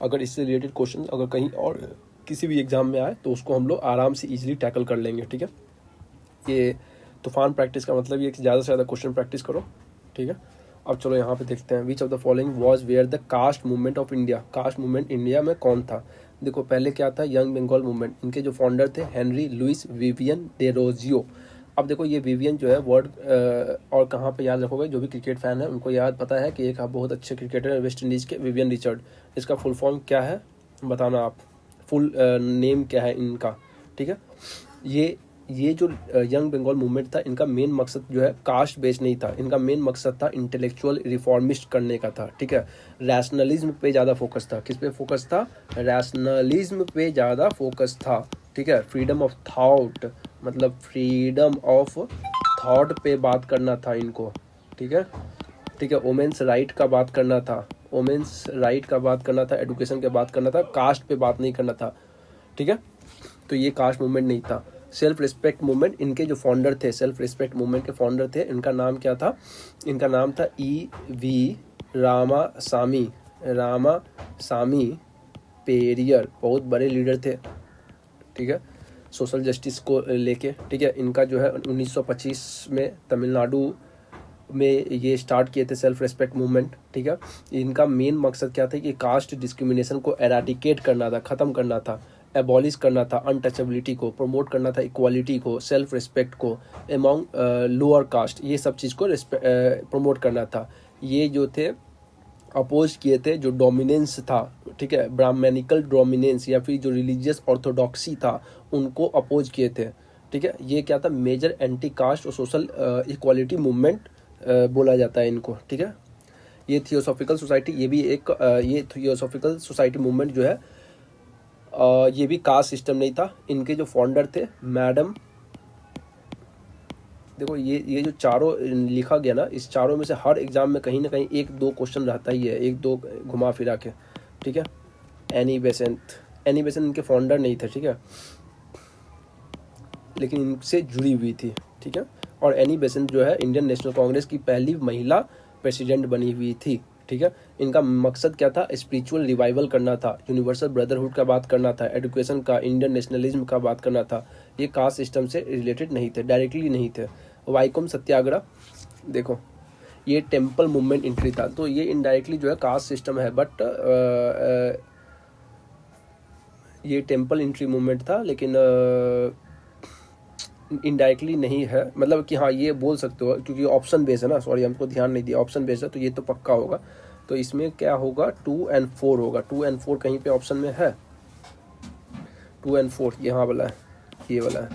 अगर इससे related question अगर कहीं और किसी भी एग्जाम में आए तो उसको हम लोग आराम से इजीली टैकल कर लेंगे, ठीक है। ये तूफान प्रैक्टिस का मतलब ये कि ज़्यादा से ज़्यादा क्वेश्चन प्रैक्टिस करो, ठीक है। अब चलो यहाँ पे देखते हैं, which of the following was where the caste movement of India. Caste movement India में कौन था? देखो पहले क्या था, यंग बंगाल मूवमेंट। इनके जो फाउंडर थे हेनरी लुइस विवियन डेरोजियो। अब देखो ये विवियन जो है वर्ड और कहाँ पे याद रखोगे, जो भी क्रिकेट फैन है उनको याद पता है कि एक बहुत अच्छे क्रिकेटर है वेस्ट इंडीज़ के, विवियन रिचर्ड। इसका फुल फॉर्म क्या है बताना आप, फुल नेम क्या है इनका, ठीक है। ये जो यंग बंगाल मूवमेंट था, इनका मेन मकसद जो है कास्ट बेस्ड नहीं था, इनका मेन मकसद था इंटेलेक्चुअल रिफॉर्मिस्ट करने का था, ठीक है। रैशनलिज्म पे ज़्यादा फोकस था। किस पे फोकस था? रैशनलिज्म पे ज़्यादा फोकस था, ठीक है। फ्रीडम ऑफ थॉट, मतलब फ्रीडम ऑफ थॉट पे बात करना था इनको, ठीक है, ठीक है। वोमेंस राइट का बात करना था, वोमेंस राइट का बात करना था, एडुकेशन के बात करना था, कास्ट पे बात नहीं करना था, ठीक है। तो ये कास्ट मूवमेंट नहीं था। सेल्फ रिस्पेक्ट मूवमेंट, इनके जो फाउंडर थे, सेल्फ रिस्पेक्ट मूवमेंट के फाउंडर थे, इनका नाम क्या था? इनका नाम था E.V. रामासामी पेरियर। बहुत बड़े लीडर थे, ठीक है, सोशल जस्टिस को लेके, ठीक है। इनका जो है 1925 में तमिलनाडु में ये स्टार्ट किए थे सेल्फ रिस्पेक्ट मूवमेंट, ठीक है। इनका मेन मकसद क्या था कि कास्ट डिस्क्रिमिनेशन को एराडिकेट करना था, ख़त्म करना था, एबॉलिश करना था, अनटचेबिलिटी को प्रमोट करना था, इक्वालिटी को, सेल्फ रिस्पेक्ट को एमॉन्ग लोअर कास्ट, ये सब चीज़ को प्रमोट करना था। ये जो थे अपोज किए थे जो डोमिनेंस था, ठीक है, ब्राह्मणिकल डोमिनेंस या फिर जो रिलीजियस ऑर्थोडॉक्सी था उनको अपोज किए थे, ठीक है। ये क्या था? मेजर एंटी कास्ट और सोशल इक्वालिटी मूवमेंट बोला जाता है इनको, ठीक है। ये थियोसॉफिकल सोसाइटी, ये भी एक ये थियोसॉफिकल सोसाइटी मूवमेंट जो है ये भी कास्ट सिस्टम नहीं था। इनके जो फाउंडर थे मैडम, देखो ये जो चारों लिखा गया ना, इस चारों में से हर एग्जाम में कहीं ना कहीं एक दो क्वेश्चन रहता ही है, एक दो घुमा फिरा के, ठीक है। एनी बेसेंट इनके फाउंडर नहीं थे, ठीक है, लेकिन इनसे जुड़ी हुई थी, ठीक है। और एनी बेसेंट जो है इंडियन नेशनल कांग्रेस की पहली महिला प्रेसिडेंट बनी हुई थी, ठीक है। इनका मकसद क्या था? स्पिरिचुअल रिवाइवल करना था, यूनिवर्सल ब्रदरहुड का बात करना था, एजुकेशन का, इंडियन नेशनलिज्म का बात करना था। ये कास्ट सिस्टम से रिलेटेड नहीं थे, डायरेक्टली नहीं थे। वाइकोम सत्याग्रह, देखो ये टेम्पल मूवमेंट एंट्री था, तो ये इनडायरेक्टली जो है कास्ट सिस्टम है, बट ये टेम्पल एंट्री मूवमेंट था, लेकिन इनडायरेक्टली नहीं है, मतलब कि हाँ ये बोल सकते हो क्योंकि ऑप्शन बेस है ना, सॉरी हमको ध्यान नहीं दिया, ऑप्शन बेस है तो ये तो पक्का होगा। तो इसमें क्या होगा? 2 और 4 होगा। 2 और 4 कहीं पे ऑप्शन में है? 2 और 4 यहाँ वाला है, ये वाला है,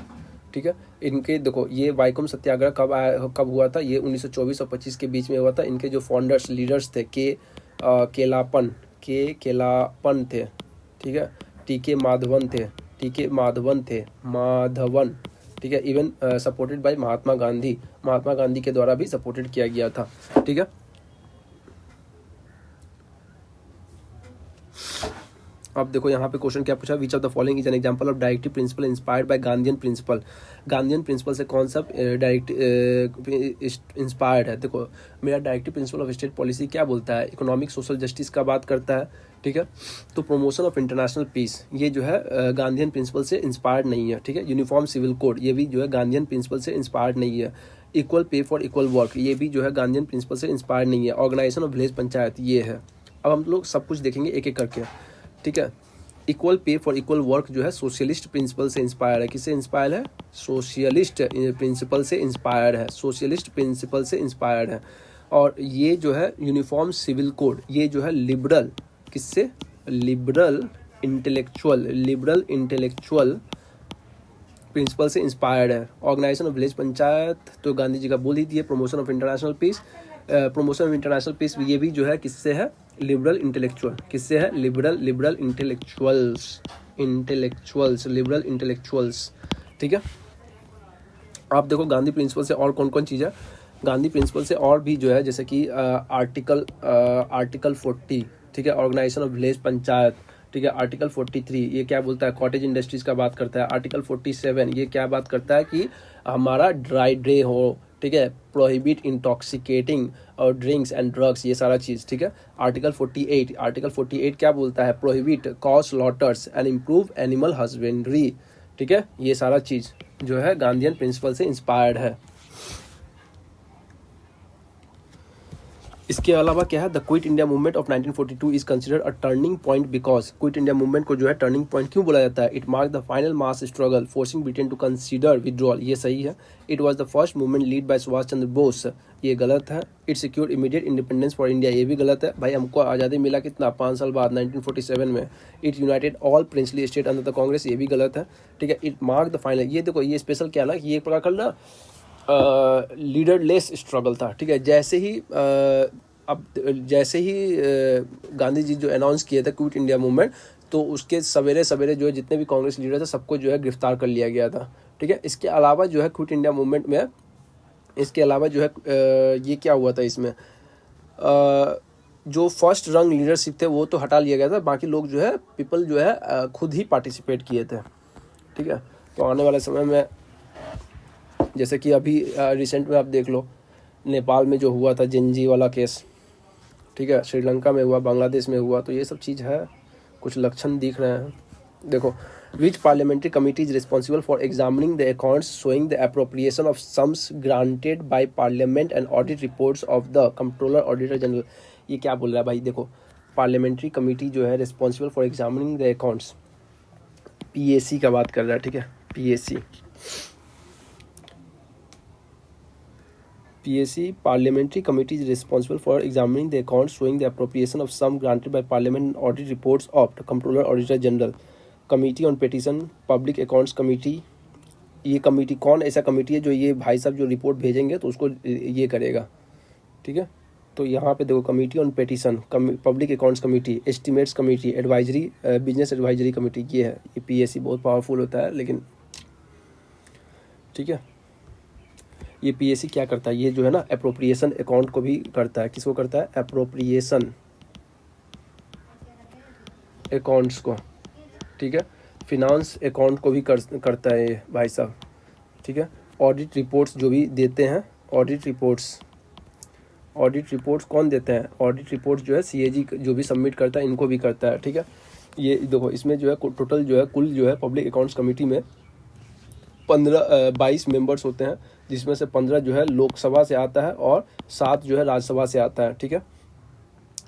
ठीक है। इनके देखो ये वाइकोम सत्याग्रह कब हुआ था? ये 1924 और 25 के बीच में हुआ था। इनके जो फाउंडर्स लीडर्स थे केलापन थे, ठीक है, टीके माधवन थे, ठीक है। Even supported by Mahatma Gandhi के द्वारा भी सपोर्टेड किया गया था, ठीक है। अब देखो यहाँ पे क्वेश्चन क्या पूछा, which of the following is an example of directive principle inspired by Gandhian principle. Gandhian principle से कौन सा डायरेक्ट इंस्पायर्ड है? देखो मेरा directive principle of state policy क्या बोलता है? इकोनॉमिक सोशल जस्टिस का बात करता है, ठीक है। तो प्रमोशन ऑफ इंटरनेशनल पीस, ये जो है गांधीयन प्रिंसिपल से इंस्पायर्ड नहीं है, ठीक है। यूनिफॉर्म सिविल कोड, ये भी जो है गांधीयन प्रिंसिपल से इंस्पायर्ड नहीं है। Equal pay for equal work, ये भी जो है गांधीयन प्रिंसिपल से इंस्पायर्ड नहीं है। ऑर्गेनाइजेशन ऑफ विलेज पंचायत, ये है। अब हम लोग सब कुछ देखेंगे एक एक करके, ठीक है। Equal pay for equal work जो है सोशलिस्ट प्रिंसिपल से इंस्पायर है। किससे इंस्पायर है? सोशलिस्ट प्रिंसिपल से इंस्पायर्ड है, सोशलिस्ट प्रिंसिपल से इंस्पायर्ड है। और ये जो है यूनिफॉर्म सिविल कोड, ये जो है लिबरल, किससे? लिबरल इंटेलेक्चुअल प्रिंसिपल से इंस्पायर्ड है। ऑर्गेनाइजेशन ऑफ विलेज पंचायत तो गांधी जी का बोल ही दिए। प्रमोशन ऑफ इंटरनेशनल पीस, ये भी जो है किससे है? Liberal intellectual. किससे है? लिबरल इंटेलेक्चुअल्स, ठीक है। आप देखो गांधी प्रिंसिपल से और कौन कौन चीज़ है। गांधी प्रिंसिपल से और भी जो है जैसे कि आर्टिकल 40, ठीक है, ऑर्गेनाइजेशन ऑफ विलेज पंचायत, ठीक है। आर्टिकल 43 ये क्या बोलता है? कॉटेज इंडस्ट्रीज का बात करता है। आर्टिकल 47 ये क्या बात करता है कि हमारा ड्राई डे हो, ठीक है, प्रोहिबिट इंटॉक्सिकेटिंग और ड्रिंक्स एंड ड्रग्स, ये सारा चीज़, ठीक है। आर्टिकल 48 क्या बोलता है, prohibit cows slaughters and improve animal husbandry, ठीक है। ये सारा चीज़ जो है गांधीयन प्रिंसिपल से इंस्पायर्ड है। इसके अलावा क्या है, the Quit India Movement of 1942 is considered a turning point because, Quit India Movement को जो है टर्निंग पॉइंट क्यों बोला जाता है, it mark the final mass struggle forcing Britain to consider withdrawal, ये सही है। It was the first movement lead by Subhash Chandra Bose, ये गलत है। It secured immediate independence for India, ये भी गलत है। भाई हमको आज़ादी मिला कितना, 5 साल बाद 1947 में। It United all princely state under the Congress, ये भी गलत है, ठीक है। इट मार्क द फाइनल, ये देखो ये स्पेशल क्या ना, कि ये एक प्रकार का ना लीडरलेस स्ट्रगल था, ठीक है। जैसे ही गांधी जी जो अनाउंस किए थे क्विट इंडिया मूवमेंट, तो उसके सवेरे सवेरे जो है जितने भी कांग्रेस लीडर थे सबको जो है गिरफ्तार कर लिया गया था, ठीक है। इसके अलावा जो है क्विट इंडिया मूवमेंट में, इसके अलावा जो है ये क्या हुआ था इसमें, जो फर्स्ट रंग लीडरशिप थे वो तो हटा लिया गया था, बाकी लोग जो है पीपल जो है खुद ही पार्टिसिपेट किए थे, ठीक है। तो आने वाले समय में जैसे कि अभी रिसेंट में आप देख लो, नेपाल में जो हुआ था जेनजी वाला केस, ठीक है, श्रीलंका में हुआ, बांग्लादेश में हुआ, तो ये सब चीज़ है, कुछ लक्षण दिख रहे हैं। देखो, which parliamentary committee is responsible for examining the accounts showing the appropriation of sums granted by Parliament and audit reports of the Controller Auditor General, ये क्या बोल रहा है भाई, देखो पार्लियामेंट्री कमिटी जो है responsible for examining the accounts, PAC का बात कर रहा है, ठीक है। PAC Parliamentary Committee is responsible for examining the accounts showing the appropriation of sum granted by Parliament and audit reports of the Comptroller Auditor General. Committee on Petition, Public Accounts Committee, ये committee कौन ऐसा committee है जो ये भाई साहब जो report भेजेंगे तो उसको ये करेगा, ठीक है। तो यहाँ पे देखो, committee on petition, public accounts committee, estimates committee, advisory, business advisory committee, ये है। ये PAC बहुत पावरफुल होता है, लेकिन ठीक है। ये PAC क्या करता है, ये जो है ना अप्रोप्रिएशन अकाउंट को भी करता है, किसको करता है, अप्रोप्रिएशन अकाउंट्स को, ठीक है। फिनांस अकाउंट को भी करता है ये भाई साहब, ठीक है। ऑडिट रिपोर्ट्स जो भी देते हैं, ऑडिट रिपोर्ट्स कौन देते हैं, ऑडिट रिपोर्ट्स जो है CAG जो भी सबमिट करता है, इनको भी करता है, ठीक है। ये देखो, इसमें जो है टोटल जो है कुल जो है पब्लिक अकाउंट्स कमेटी में 22 मेंबर्स होते हैं, जिसमें से 15 जो है लोकसभा से आता है और 7 जो है राज्यसभा से आता है, ठीक है।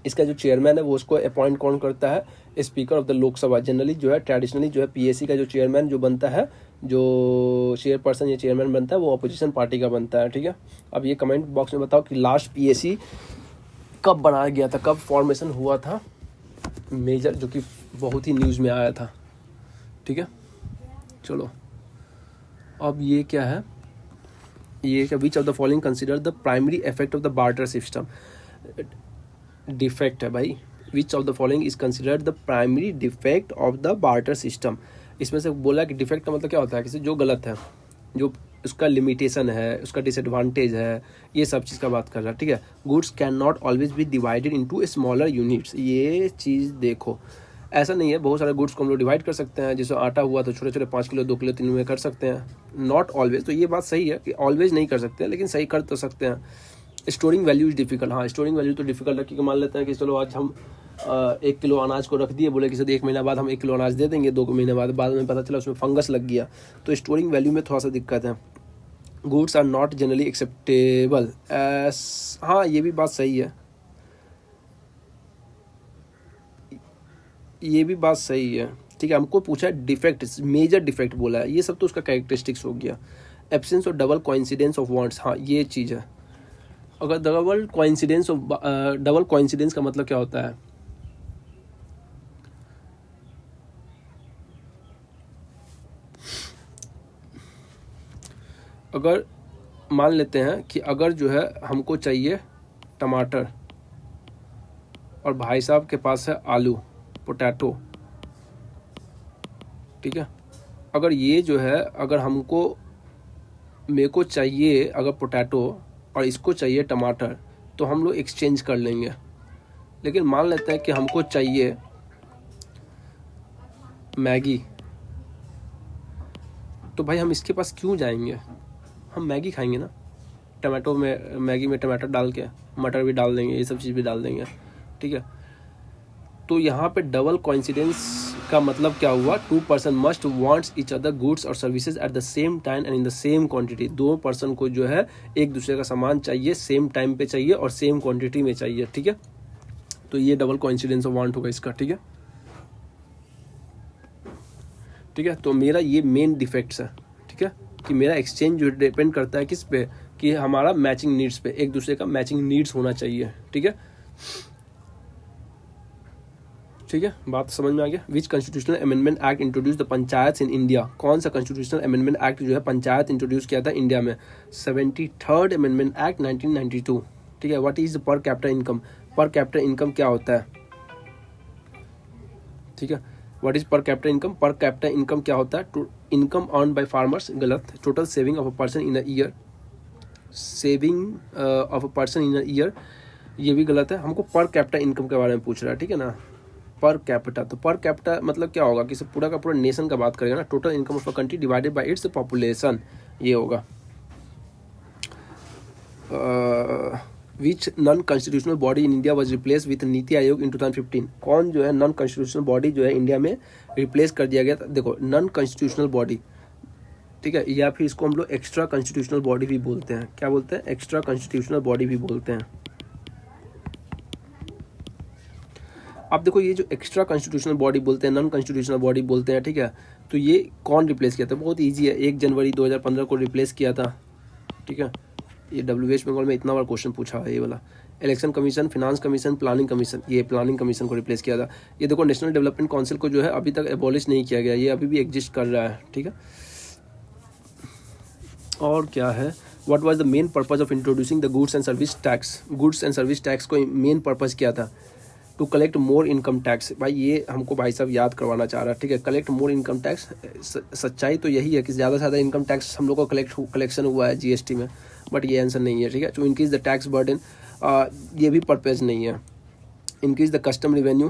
इसका जो चेयरमैन है वो उसको अपॉइंट कौन करता है, speaker of the Lok Sabha. Generally जो है ट्रेडिशनली जो है PAC का जो चेयरमैन जो बनता है, जो चेयरपर्सन या चेयरमैन बनता है वो अपोजिशन पार्टी का बनता है, ठीक है। अब ये कमेंट बॉक्स में बताओ कि लास्ट PAC कब बनाया गया था, कब फॉर्मेशन हुआ था मेजर, जो कि बहुत ही न्यूज़ में आया था, ठीक है। चलो अब ये क्या है, ये क्या, विच of the following consider the primary effect of the barter system, defect है भाई। विच of the following is considered the primary defect of the barter system, इसमें से बोला कि डिफेक्ट का मतलब क्या होता है, किसी जो गलत है, जो उसका लिमिटेशन है, उसका डिसएडवांटेज है, ये सब चीज़ का बात कर रहा है, ठीक है। Goods can not always be divided into smaller units, ये चीज़ देखो, ऐसा नहीं है, बहुत सारे गुड्स को हम लोग डिवाइड कर सकते हैं, जैसे आटा हुआ तो छोटे छोटे 5 किलो 2 किलो 3 में कर सकते हैं, नॉट ऑलवेज। तो ये बात सही है कि ऑलवेज नहीं कर सकते, लेकिन सही कर तो सकते हैं। स्टोरिंग वैल्यू इज डिफिकल्ट, हाँ स्टोरिंग वैल्यू तो डिफिकल्ट है, क्योंकि मान लेते हैं कि चलो आज हम 1 किलो अनाज को रख दिए, बोले कि सर 1 महीना बाद हम 1 किलो अनाज दे देंगे, 2 महीने बाद में पता चला उसमें फंगस लग गया, तो स्टोरिंग वैल्यू में थोड़ा सा दिक्कत है। Goods are not generally acceptable, हाँ ये भी बात सही है, ये भी बात सही है, ठीक है। हमको पूछा है डिफेक्ट, मेजर डिफेक्ट बोला है, ये सब तो उसका कैरेक्टरिस्टिक्स हो गया। Absence of double coincidence of wants, हाँ ये चीज़ है। अगर डबल कोइंसिडेंस का मतलब क्या होता है, अगर मान लेते हैं कि अगर जो है हमको चाहिए टमाटर और भाई साहब के पास है आलू, पोटैटो, ठीक है। अगर ये जो है, अगर हमको, मेरे को चाहिए अगर पोटैटो और इसको चाहिए टमाटर, तो हम लोग एक्सचेंज कर लेंगे। लेकिन मान लेते हैं कि हमको चाहिए मैगी, तो भाई हम इसके पास क्यों जाएंगे, हम मैगी खाएंगे ना, टमाटो में, मैगी में टमाटर डाल के मटर भी डाल देंगे, ये सब चीज़ भी डाल देंगे, ठीक है। तो यहाँ पे डबल कोइंसिडेंस का मतलब क्या हुआ, 2 person must wants each other goods और services at the same time and in the same quantity. 2 person को जो है एक दूसरे का सामान चाहिए, सेम टाइम पे चाहिए और सेम क्वांटिटी में चाहिए, ठीक है। तो ये डबल कोइंसिडेंस ऑफ वांट होगा इसका, ठीक है, ठीक है। तो मेरा ये मेन डिफेक्ट्स है, ठीक है, कि मेरा एक्सचेंज जो डिपेंड करता है किस पे, कि हमारा मैचिंग नीड्स पे, एक दूसरे का मैचिंग नीड्स होना चाहिए, ठीक है, ठीक है। बात समझ में आ गया। Which constitutional amendment act introduce the panchayat in India. कौन सा कॉन्स्टिट्यूशनल अमेंडमेंट एक्ट जो है पंचायत इंट्रोड्यूस किया था इंडिया में, 73rd अमेंडमेंट एक्ट 1992, ठीक है। What is per capita income, per capita income क्या होता है, ठीक है। What is per capita income, per capita income क्या होता है, to income earn by farmers, गलत। Total saving of a person in a year, saving of a person in a year, ये भी गलत है। हमको पर कैपिटा इनकम के बारे में पूछ रहा है, ठीक है ना, पर कैपिटा। तो पर कैपिटा मतलब क्या होगा कि सब पूरा का पूरा नेशन का बात करेगा ना, total income of a country divided by its population, ये होगा। Which non constitutional body in India was replace with NITI Aayog इन 2015। कौन जो है नॉन कॉन्स्टिट्यूशनल बॉडी जो है इंडिया में रिप्लेस कर दिया गया था। देखो नॉन कॉन्स्टिट्यूशनल बॉडी, ठीक है, या फिर इसको हम लोग एक्स्ट्रा कॉन्स्टिट्यूशनल बॉडी भी बोलते हैं। क्या बोलते हैं, एक्स्ट्रा कॉन्स्टिट्यूशनल बॉडी भी बोलते हैं। अब देखो ये जो एक्स्ट्रा कॉन्स्टिट्यूशनल बॉडी बोलते हैं, नॉन कॉन्स्टिट्यूशनल बॉडी बोलते हैं, ठीक है, तो ये कौन रिप्लेस किया था, बहुत ईजी है, 1 जनवरी 2015 को रिप्लेस किया था, ठीक है। ये WH बंगाल में इतना बार क्वेश्चन पूछा है ये वाला। Election commission, finance commission, planning commission, ये प्लानिंग कमीशन को रिप्लेस किया था। ये देखो नेशनल डेवलपमेंट काउंसिल को जो है अभी तक एबॉलिश नहीं किया गया, ये अभी भी एग्जिस्ट कर रहा है, ठीक है। और क्या है, what was the main purpose of introducing the goods and service tax. Goods and service tax को मेन पर्पज क्या था, to collect more income tax. भाई ये हमको भाई साहब याद करवाना चाह रहा है, ठीक है। कलेक्ट मोर इनकम टैक्स, सच्चाई तो यही है कि ज़्यादा से ज़्यादा इनकम टैक्स हम लोग को कलेक्शन हुआ है GST में, बट ये आंसर नहीं है, ठीक है। To increase the tax burden, ये भी पर्पज नहीं है। इंक्रीज द कस्टम रेवेन्यू,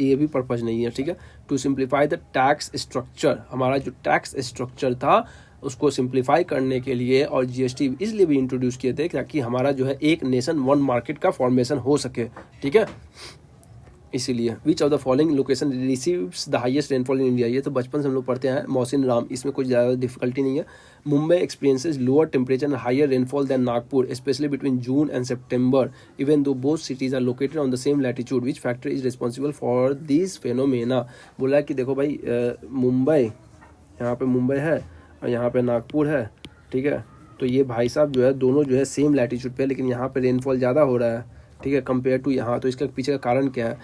ये भी पर्पज नहीं है, ठीक है। To simplify the tax structure, हमारा जो टैक्स स्ट्रक्चर था उसको सिंप्लीफाई करने के लिए और GST इसलिए भी इंट्रोड्यूस किए थे ताकि हमारा जो है एक नेशन वन मार्केट का फॉर्मेशन हो सके, ठीक है, इसीलिए। विच of the following location receives the highest rainfall in India, ये तो बचपन से हम लोग पढ़ते हैं, मौसिन राम, इसमें कुछ ज़्यादा डिफिकल्टी नहीं है। Mumbai experiences lower temperature and higher rainfall than Nagpur especially between June and September even though both cities are located on the same latitude, which factor is responsible for this phenomena. बोला कि देखो भाई मुंबई, यहाँ पे मुंबई है और यहाँ पे नागपुर है, ठीक है, तो ये भाई साहब जो है दोनों जो है सेम लैटिट्यूड पे, लेकिन यहाँ पे रेनफॉल ज़्यादा हो रहा है, ठीक है, कंपेयर टू यहाँ। तो इसका पीछे का कारण क्या है,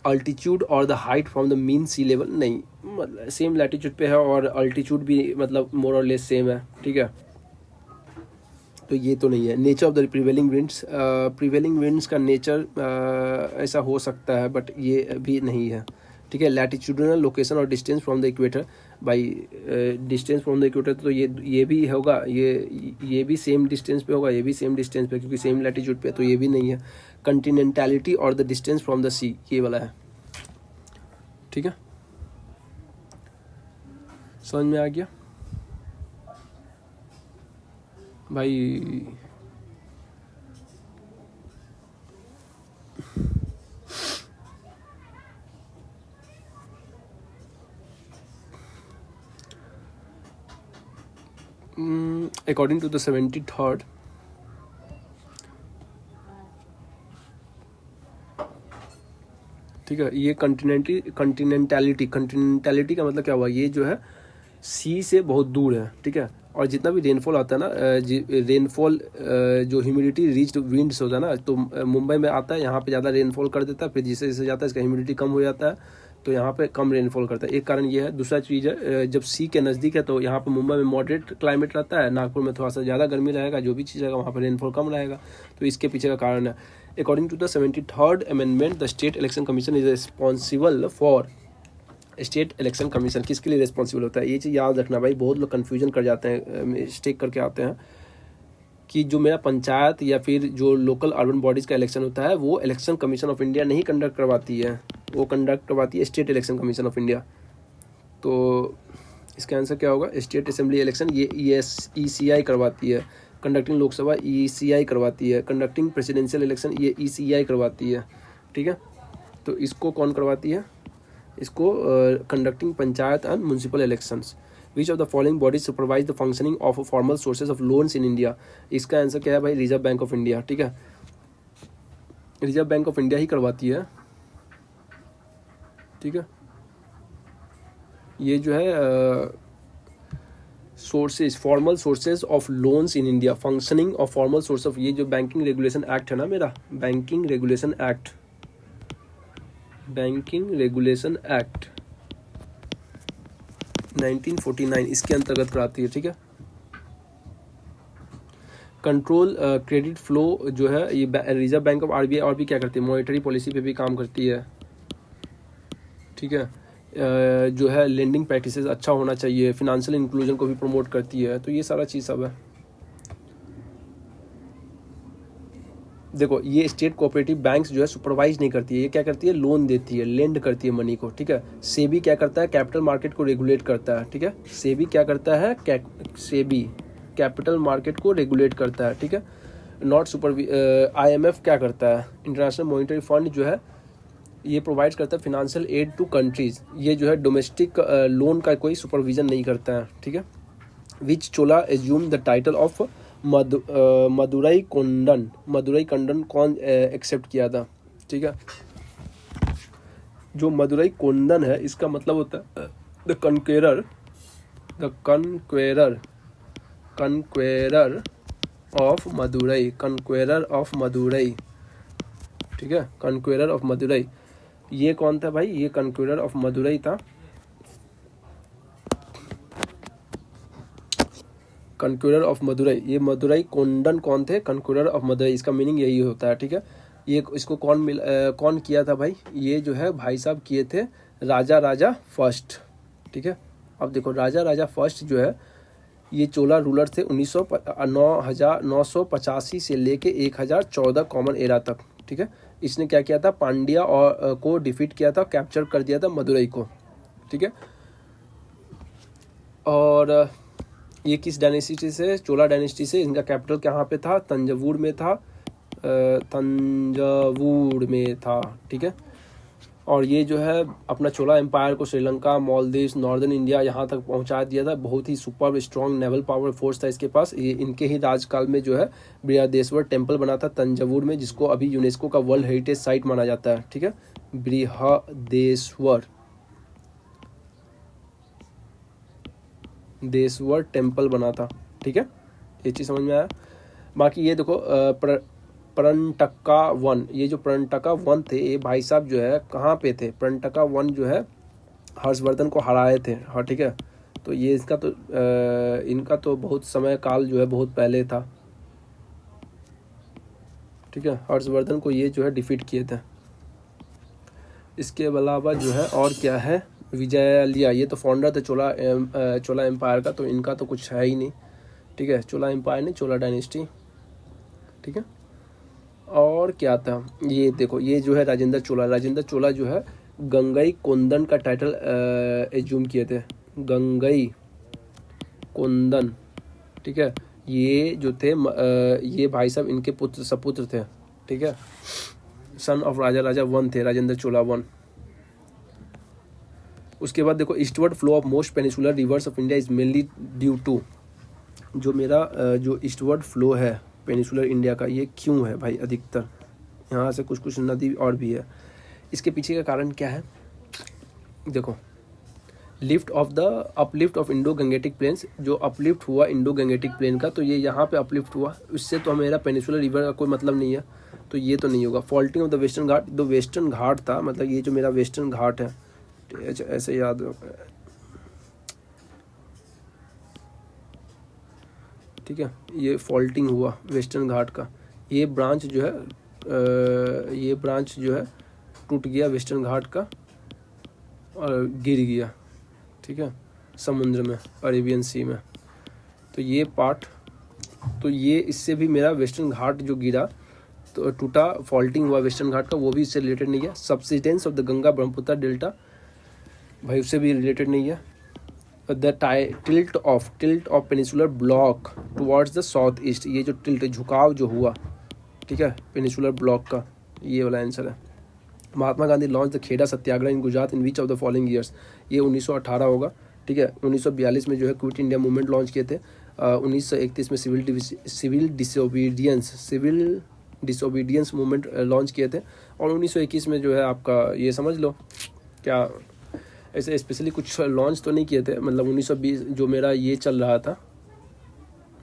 अल्टीट्यूड और the height from the mean sea level, नहीं मतलब सेम लैटिट्यूड पे है और अल्टीट्यूड भी मतलब मोर और लेस सेम है, ठीक है, तो ये तो नहीं है। Nature of the prevailing winds का नेचर ऐसा हो सकता है बट ये भी नहीं है, ठीक है। लैटिट्यूडनल लोकेशन और distance from the equator, by distance from the equator, तो ये भी होगा, ये भी सेम डिस्टेंस पे होगा, ये भी सेम डिस्टेंस पे क्योंकि सेम लैटिट्यूड पे, तो ये भी नहीं है। कंटिनेंटलिटी और द डिस्टेंस फ्रॉम द सी, ये वाला है, ठीक है, समझ में आ गया भाई। According to the 73rd ठीक है, ये कंटिनेंटलिटी का मतलब क्या हुआ, ये जो है सी से बहुत दूर है, ठीक है, और जितना भी रेनफॉल आता है ना, रेनफॉल जो ह्यूमिडिटी रिच्ड विंड्स होता है ना, तो मुंबई में आता है, यहाँ पे ज़्यादा रेनफॉल कर देता है, फिर जैसे जैसे जाता है इसका ह्यूमिडिटी कम हो जाता है, तो यहाँ पे कम रेनफॉल करता है, एक कारण ये है। दूसरा चीज़ है जब सी के नज़दीक है तो यहाँ पे मुंबई में मॉडरेट क्लाइमेट रहता है, नागपुर में थोड़ा सा ज़्यादा गर्मी रहेगा, जो भी चीज़ रहेगा वहाँ पर रेनफॉल कम रहेगा, तो इसके पीछे का कारण है। According to the 73rd amendment the state election commission is responsible for, state election commission किसके लिए रिस्पॉन्सिबल होता है, ये चीज़ याद रखना भाई, बहुत लोग कन्फ्यूजन कर जाते हैं, मिस्टेक करके आते हैं कि जो मेरा पंचायत या फिर जो लोकल अर्बन बॉडीज़ का इलेक्शन होता है वो इलेक्शन कमीशन ऑफ इंडिया नहीं कंडक्ट करवाती है, वो कंडक्ट करवाती है state election commission of India. तो इसका आंसर क्या होगा, स्टेट असेंबली इलेक्शन ये ECI करवाती है, कंडक्टिंग लोकसभा ECI करवाती है, कंडक्टिंग प्रेसिडेंशियल इलेक्शन ये ECI करवाती है, ठीक है। तो इसको कौन करवाती है, इसको conducting panchayat and municipal elections. Which of the following bodies supervise the functioning of formal sources of loans in India. इसका आंसर क्या है भाई, रिजर्व बैंक ऑफ इंडिया, ठीक है। रिजर्व बैंक ऑफ इंडिया ही करवाती है, ठीक है। ये जो है sources, formal sources of loans in India, functioning of formal source of, ये जो बैंकिंग रेगुलेशन एक्ट है ना मेरा, banking regulation act, banking regulation act 1949 इसके अंतर्गत कराती है, ठीक है। कंट्रोल क्रेडिट फ्लो जो है ये रिजर्व बैंक ऑफ RBI और भी क्या करती है, मॉनेटरी पॉलिसी पे भी काम करती है, ठीक है। जो है लेंडिंग प्रैक्टिसेस अच्छा होना चाहिए, फिनेंशियल इंक्लूजन को भी प्रमोट करती है, तो ये सारा चीज़ सब है। देखो ये स्टेट कोऑपरेटिव बैंक्स जो है सुपरवाइज नहीं करती है, ये क्या करती है, लोन देती है, लेंड करती है मनी को, ठीक है। सेबी क्या करता है, कैपिटल मार्केट को रेगुलेट करता है, ठीक है। सेबी क्या करता है, सेबी कैपिटल मार्केट को रेगुलेट करता है, ठीक है। नॉट सुपर IMF क्या करता है, इंटरनेशनल मॉनिटरी फंड जो है ये प्रोवाइड करता है फिनेंशियल एड टू कंट्रीज, ये जो है डोमेस्टिक लोन का कोई सुपरविजन नहीं करता है, ठीक है। Which Chola assume the title of Madurai Kondan, Madurai Kondan कौन एक्सेप्ट किया था, ठीक है। जो मदुरई कोंडन है इसका मतलब होता है the conqueror, the conqueror, conqueror of Madurai, conqueror of Madurai, ठीक है। कन्क्वेरर ऑफ मदुरई ये कौन था भाई, ये कन्क्वेरर ऑफ मदुरई था, कन्क्वेरर ऑफ मदुरई। ये मदुरई कोंडन कौन थे, कन्क्वेरर ऑफ मदुरई, इसका मीनिंग यही होता है, ठीक है। ये इसको कौन किया था भाई, ये जो है भाई साहब किए थे राजा फर्स्ट, ठीक है। अब देखो राजा फर्स्ट जो है ये चोला रूलर थे 985 से लेके 1014 कॉमन एरा तक, ठीक है। इसने क्या किया था, पांड्या और को डिफीट किया था, कैप्चर कर दिया था मदुरई को, ठीक है। और ये किस डायनेस्टी से, चोला डायनेस्टी से, इनका कैपिटल कहाँ पे था, तंजावुर में था, तंजावुर में था, ठीक है। और ये जो है अपना चोला एम्पायर को श्रीलंका, मालदीव्स, नॉर्दर्न इंडिया यहाँ तक पहुँचा दिया था। बहुत ही super strong naval power force था इसके पास। ये इनके ही राजकाल में जो है बृहदेश्वर टेम्पल बना था तंजावुर में, जिसको अभी यूनेस्को का वर्ल्ड हेरिटेज साइट माना जाता है, ठीक है। बृहदेश्वर टेम्पल बना था, ठीक है। ये चीज़ समझ में आया। बाकी ये देखो परंटका वन, ये जो परंटका वन थे ये भाई साहब जो है कहाँ पे थे, परंटका वन जो है हर्षवर्धन को हराए थे, हाँ ठीक है। तो ये इसका तो इनका तो बहुत समय काल जो है बहुत पहले था, ठीक है। हर्षवर्धन को ये जो है डिफीट किए थे। इसके अलावा जो है और क्या है, विजयलिया, ये तो फाउंडर थे चोला एम्पायर का, तो इनका तो कुछ है ही नहीं, ठीक है। चोला एम्पायर नहीं, चोला डायनेस्टी, ठीक है। और क्या था, ये देखो ये जो है राजेंद्र चोला जो है गंगई कोंदन का टाइटल एज्यूम किए थे, गंगई कोंदन, ठीक है। ये जो थे ये भाई साहब इनके सपुत्र थे, ठीक है। सन ऑफ राजा वन थे, राजेंद्र चोला वन। उसके बाद देखो eastward flow of most peninsular rivers of India is mainly due to, जो मेरा जो ईस्टवर्ड फ्लो है पेनिसुलर इंडिया का, ये क्यों है भाई अधिकतर, यहाँ से कुछ नदी और भी है, इसके पीछे का कारण क्या है। देखो uplift of Indo Gangetic planes, जो अपलिफ्ट हुआ इंडो गंगेटिक प्लेन का, तो ये यहाँ पे अपलिफ्ट हुआ, उससे तो मेरा पेनिसुलर रिवर का कोई मतलब नहीं है, तो ये तो नहीं होगा। फॉल्टिंग ऑफ द वेस्टर्न घाट, जो वेस्टर्न घाट था, मतलब ये जो मेरा वेस्टर्न घाट है, ऐसे याद हो, ठीक है। ये फॉल्टिंग हुआ वेस्टर्न घाट का, ये ब्रांच जो है टूट गया वेस्टर्न घाट का और गिर गया, ठीक है, समुद्र में, अरेबियन सी में। तो ये पार्ट, तो ये इससे भी मेरा वेस्टर्न घाट जो गिरा तो टूटा, फॉल्टिंग हुआ वेस्टर्न घाट का, वो भी इससे रिलेटेड नहीं है। Subsistence of the Ganga Brahmaputra delta, भाई उससे भी रिलेटेड नहीं है। The tilt of peninsular block towards the south east, ये जो टिल्ट झुकाव जो हुआ, ठीक है, पेनिसुलर ब्लॉक का, ये वाला आंसर है। Mahatma Gandhi launch the Kheda Satyagraha in Gujarat in which of the following years, ये 1918 होगा, ठीक है। 1942 में जो है क्विट इंडिया मूवमेंट लॉन्च किए थे। 1931 में सिविल डिसोबीडियंस मूवमेंट लॉन्च किए थे। और 1921 में जो है आपका ये समझ लो क्या, ऐसे स्पेशली कुछ लॉन्च तो नहीं किए थे, मतलब 1920 जो मेरा ये चल रहा था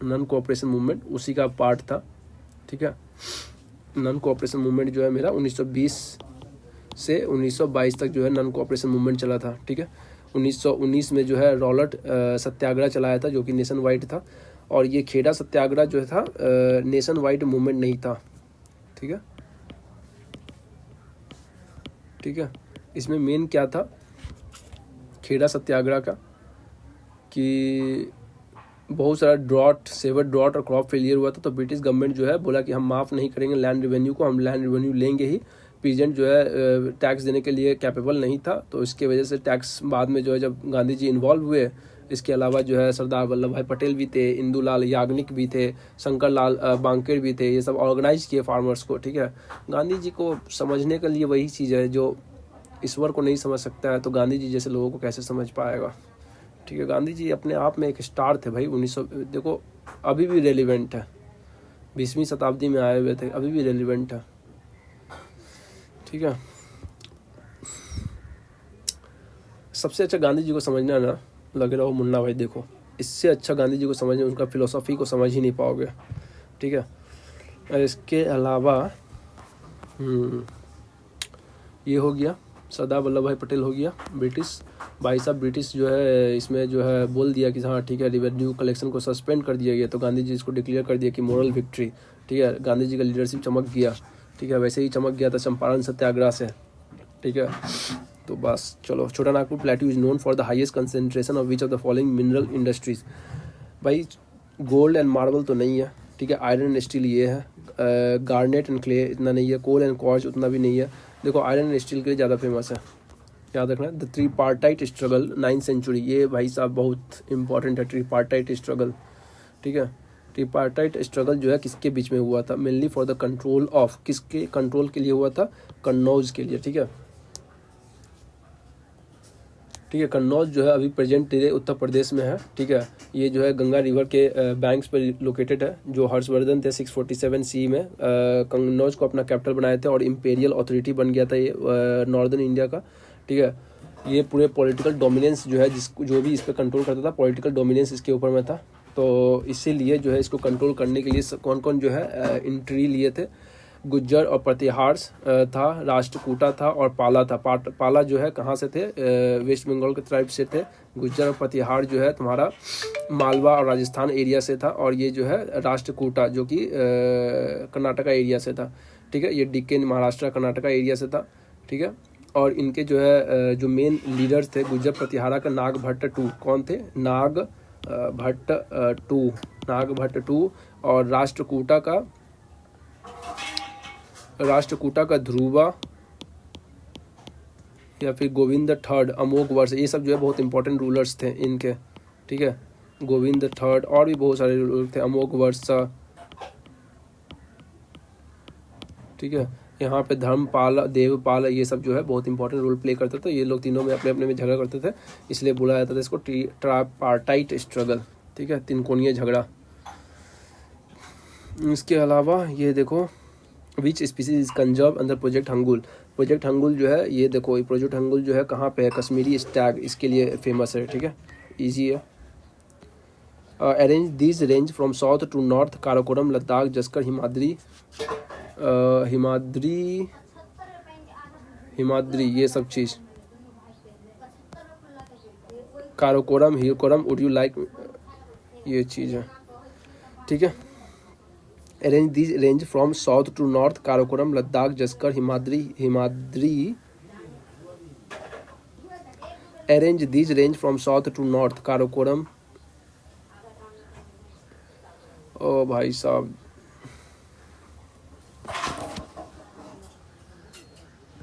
नॉन कोऑपरेशन मूवमेंट, उसी का पार्ट था, ठीक है। नॉन कोऑपरेशन मूवमेंट जो है मेरा 1920 से 1922 तक जो है नॉन कोऑपरेशन मूवमेंट चला था, ठीक है। 1919 में जो है रॉलट सत्याग्रह चलाया था जो कि नेशन वाइड था। और ये खेड़ा सत्याग्रह जो था नेशन वाइड मूवमेंट नहीं था, ठीक है, ठीक है। इसमें मेन क्या था खेड़ा सत्याग्रह का कि बहुत सारा सेवर ड्रॉट और क्रॉप फेलियर हुआ था, तो ब्रिटिश गवर्नमेंट जो है बोला कि हम माफ़ नहीं करेंगे लैंड रेवेन्यू को, हम लैंड रेवेन्यू लेंगे ही। पीजेंट जो है टैक्स देने के लिए कैपेबल नहीं था, तो इसके वजह से टैक्स बाद में जो है जब गांधी जी इन्वॉल्व हुए, इसके अलावा जो है सरदार वल्लभ भाई पटेल भी थे, इंदुलाल याग्निक भी थे, शंकर लाल बांकेर भी थे, ये सब ऑर्गेनाइज किए फार्मर्स को, ठीक है। गांधी जी को समझने के लिए वही चीज़ है, जो ईश्वर को नहीं समझ सकता है तो गांधी जी जैसे लोगों को कैसे समझ पाएगा, ठीक है। गांधी जी अपने आप में एक स्टार थे भाई। 1900 देखो अभी भी रेलिवेंट है, 20वीं शताब्दी में आए हुए थे, अभी भी रेलिवेंट है, ठीक है। सबसे अच्छा गांधी जी को समझना ना, लगे रहो मुन्ना भाई, देखो इससे अच्छा गांधी जी को समझने, उनका फिलोसॉफी को समझ ही नहीं पाओगे, ठीक है। और इसके अलावा ये हो गया, सरदार वल्लभ भाई पटेल हो गया, ब्रिटिश भाई साहब। ब्रिटिश जो है इसमें जो है बोल दिया कि हाँ ठीक है रेवेन्यू कलेक्शन को सस्पेंड कर दिया गया, तो गांधी जी इसको डिक्लेयर कर दिया कि मोरल विक्ट्री, ठीक है। गांधी जी का लीडरशिप चमक गया, ठीक है। वैसे ही चमक गया था चंपारण सत्याग्रह से, ठीक है। तो बस चलो, छोटा Nagpur plateau is known for the highest concentration of which of the following mineral industries. भाई गोल्ड एंड मार्बल तो नहीं है, ठीक है। आयरन एंड स्टील ये है, गार्नेट एंड क्ले इतना नहीं है, कोल एंड क्वार्ट्ज उतना भी नहीं है। देखो आयरन एंड स्टील के लिए ज़्यादा फेमस है, याद रखना। द ट्रीपार्टाइट स्ट्रगल 9th सेंचुरी, ये भाई साहब बहुत इंपॉर्टेंट है, ट्रीपार्टाइट स्ट्रगल, ठीक है। ट्रीपार्टाइट स्ट्रगल जो है किसके बीच में हुआ था, mainly for the control of, किसके कंट्रोल के लिए हुआ था, कन्नौज के लिए, ठीक है, ठीक है। कन्नौज जो है अभी प्रेजेंट डे उत्तर प्रदेश में है, ठीक है। ये जो है गंगा रिवर के बैंक्स पर लोकेटेड है। जो हर्षवर्धन थे 647 सी में कन्नौज को अपना कैपिटल बनाए थे और इम्पेरियल अथॉरिटी बन गया था ये नॉर्दर्न इंडिया का, ठीक है। ये पूरे पॉलिटिकल डोमिनेंस जो है जो भी इस पर कंट्रोल करता था, पॉलिटिकल डोमिनेंस इसके ऊपर में था। तो इसीलिए जो है इसको कंट्रोल करने के लिए कौन कौन जो है एंट्री लिए थे, गुज्जर और प्रतिहार था, राष्ट्रकूटा था और पाला था। पाला जो है कहाँ से थे, वेस्ट बंगाल के ट्राइब से थे। गुज्जर और प्रतिहार जो है तुम्हारा मालवा और राजस्थान एरिया से था। और ये जो है राष्ट्रकूटा जो कि कर्नाटका एरिया से था, ठीक है। ये डिक्कन महाराष्ट्र कर्नाटका एरिया से था, ठीक है। और इनके जो है जो मेन लीडर्स थे गुज्जर प्रतिहारा का नागभट्ट टू, कौन थे, नागभट्ट टू। और राष्ट्रकूटा का ध्रुवा या फिर गोविंद थर्ड, अमोघ वर्ष, ये सब जो है बहुत इंपॉर्टेंट रूलर्स थे इनके, ठीक है। गोविंद थर्ड और भी बहुत सारे रूलर थे, अमोघ वर्ष, ठीक है। यहाँ पे धर्मपाल, देवपाल, ये सब जो है बहुत इंपॉर्टेंट रोल प्ले करते थे। ये लोग तीनों में अपने अपने में झगड़ा करते थे, इसलिए बोला जाता था इसको ट्रापार्टाइट स्ट्रगल, ठीक है, तीन कोणीय झगड़ा। इसके अलावा ये देखो which species is conserve under project hangul. Project hangul जो है ये देखो, ये प्रोजेक्ट हंगुल जो है कहाँ पे है, कश्मीरी स्टैग इसके लिए फेमस है, ठीक है, ईजी है। Arrange this range from south to north, Karakoram, Ladakh, Zaskar, Himadri ये सब चीज़, काराकोरम, हिरकोरम, वुड यू लाइक, ये चीज़ है, ठीक है। Arrange this range from south to north, Karakoram, Ladakh, Zaskar, Himadri. Arrange this range from south to north, Karakoram. ओ भाई साहब